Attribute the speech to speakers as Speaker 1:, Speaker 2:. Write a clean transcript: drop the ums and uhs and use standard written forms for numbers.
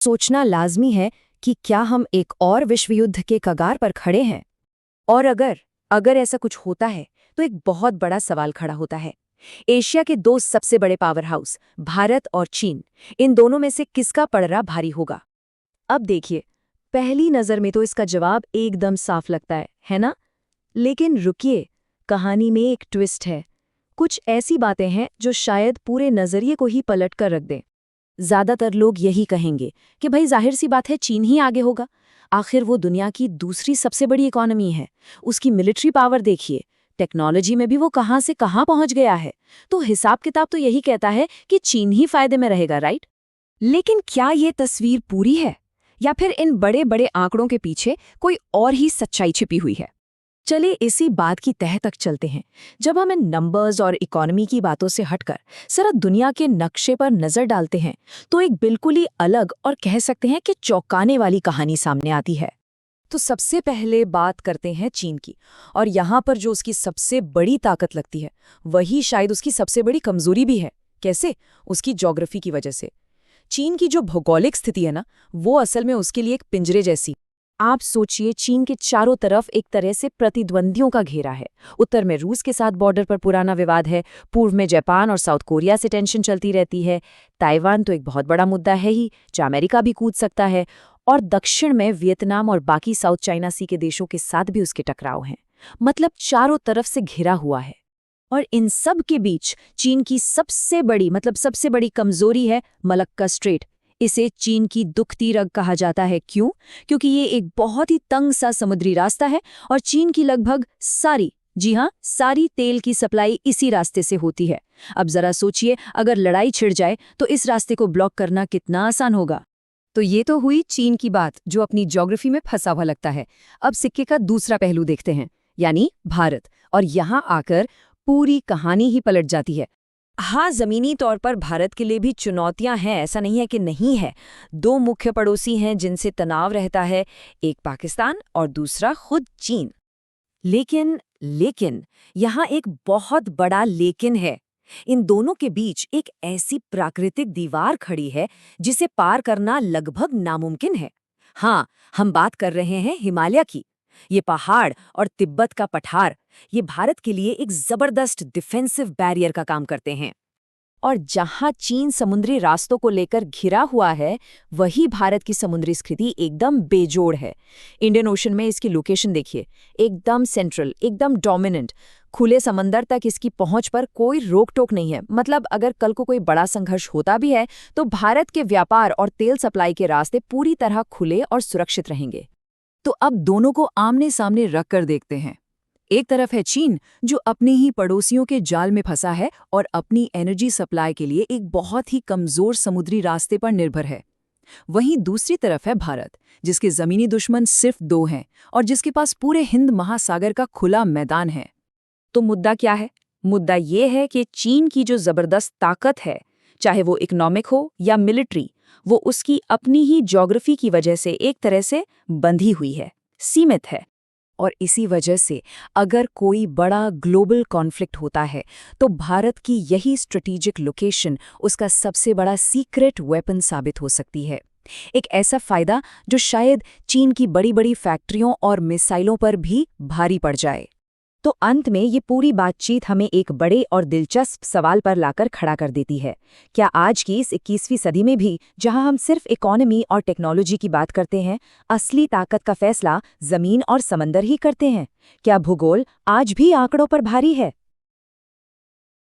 Speaker 1: सोचना लाजमी है कि क्या हम एक और विश्व युद्ध के कगार पर खड़े हैं। और अगर अगर ऐसा कुछ होता है तो एक बहुत बड़ा सवाल खड़ा होता है। एशिया के दो सबसे बड़े पावर हाउस भारत और चीन, इन दोनों में से किसका पड़रा भारी होगा? अब देखिए, पहली नज़र में तो इसका जवाब एकदम साफ लगता है ना? लेकिन रुकिए, कहानी में एक ट्विस्ट है। कुछ ऐसी बातें हैं जो शायद पूरे नज़रिए को ही पलट कर रख दें। ज्यादातर लोग यही कहेंगे कि भाई जाहिर सी बात है, चीन ही आगे होगा। आखिर वो दुनिया की दूसरी सबसे बड़ी इकोनॉमी है। उसकी मिलिट्री पावर देखिए, टेक्नोलॉजी में भी वो कहाँ से कहाँ पहुंच गया है। तो हिसाब किताब तो यही कहता है कि चीन ही फायदे में रहेगा, राइट? लेकिन क्या ये तस्वीर पूरी है, या फिर इन बड़े बड़े आंकड़ों के पीछे कोई और ही सच्चाई छिपी हुई है? चलिए इसी बात की तह तक चलते हैं। जब हम इन नंबर्स और इकोनॉमी की बातों से हटकर जरा दुनिया के नक्शे पर नजर डालते हैं, तो एक बिल्कुल ही अलग और कह सकते हैं कि चौंकाने वाली कहानी सामने आती है। तो सबसे पहले बात करते हैं चीन की, और यहाँ पर जो उसकी सबसे बड़ी ताकत लगती है, वही शायद उसकी सबसे बड़ी कमजोरी भी है। कैसे? उसकी ज्योग्राफी की वजह से। चीन की जो भौगोलिक स्थिति है ना, वो असल में उसके लिए एक पिंजरे जैसी। आप सोचिए, चीन के चारों तरफ एक तरह से प्रतिद्वंदियों का घेरा है। उत्तर में रूस के साथ बॉर्डर पर पुराना विवाद है, पूर्व में जापान और साउथ कोरिया से टेंशन चलती रहती है, ताइवान तो एक बहुत बड़ा मुद्दा है ही, जो अमेरिका भी कूद सकता है, और दक्षिण में वियतनाम और बाकी साउथ चाइना सी के देशों के साथ भी उसके टकराव हैं। मतलब चारों तरफ से घिरा हुआ है। और इन सब के बीच चीन की सबसे बड़ी कमजोरी है मलक्का स्ट्रेट। इसे चीन की दुखती रग कहा जाता है। क्यों? क्योंकि ये एक बहुत ही तंग सा समुद्री रास्ता है, और चीन की लगभग सारी, जी हाँ, सारी तेल की सप्लाई इसी रास्ते से होती है। अब जरा सोचिए, अगर लड़ाई छिड़ जाए तो इस रास्ते को ब्लॉक करना कितना आसान होगा। तो ये तो हुई चीन की बात, जो अपनी ज्योग्राफी में फंसा हुआ लगता है। अब सिक्के का दूसरा पहलू देखते हैं, यानी भारत। और यहाँ आकर पूरी कहानी ही पलट जाती है। हाँ, जमीनी तौर पर भारत के लिए भी चुनौतियां हैं, ऐसा नहीं है कि नहीं है। दो मुख्य पड़ोसी हैं जिनसे तनाव रहता है, एक पाकिस्तान और दूसरा खुद चीन। लेकिन यहाँ एक बहुत बड़ा लेकिन है। इन दोनों के बीच एक ऐसी प्राकृतिक दीवार खड़ी है जिसे पार करना लगभग नामुमकिन है। हाँ, हम बात कर रहे हैं हिमालय की। ये पहाड़ और तिब्बत का पठार, ये भारत के लिए एक जबरदस्त डिफेंसिव बैरियर का काम करते हैं। और जहां चीन समुद्री रास्तों को लेकर घिरा हुआ है, वही भारत की समुद्री स्थिति एकदम बेजोड़ है। इंडियन ओशन में इसकी लोकेशन देखिए, एकदम सेंट्रल, एकदम डोमिनेंट। खुले समंदर तक इसकी पहुंच पर कोई रोक टोक नहीं है। मतलब अगर कल को कोई बड़ा संघर्ष होता भी है, तो भारत के व्यापार और तेल सप्लाई के रास्ते पूरी तरह खुले और सुरक्षित रहेंगे। तो अब दोनों को आमने सामने रख कर देखते हैं। एक तरफ है चीन, जो अपने ही पड़ोसियों के जाल में फंसा है और अपनी एनर्जी सप्लाई के लिए एक बहुत ही कमजोर समुद्री रास्ते पर निर्भर है। वहीं दूसरी तरफ है भारत, जिसके जमीनी दुश्मन सिर्फ दो हैं और जिसके पास पूरे हिंद महासागर का खुला मैदान है। तो मुद्दा क्या है? मुद्दा ये है कि चीन की जो जबरदस्त ताकत है, चाहे वो इकोनॉमिक हो या मिलिट्री, वो उसकी अपनी ही ज्योग्राफी की वजह से एक तरह से बंधी हुई है, सीमित है। और इसी वजह से अगर कोई बड़ा ग्लोबल कॉन्फ्लिक्ट होता है, तो भारत की यही स्ट्रेटेजिक लोकेशन उसका सबसे बड़ा सीक्रेट वेपन साबित हो सकती है। एक ऐसा फायदा जो शायद चीन की बड़ी बड़ी फैक्ट्रियों और मिसाइलों पर भी भारी पड़ जाए। तो अंत में ये पूरी बातचीत हमें एक बड़े और दिलचस्प सवाल पर लाकर खड़ा कर देती है। क्या आज की इस 21वीं सदी में भी, जहां हम सिर्फ इकोनॉमी और टेक्नोलॉजी की बात करते हैं, असली ताकत का फैसला जमीन और समंदर ही करते हैं? क्या भूगोल आज भी आंकड़ों पर भारी है?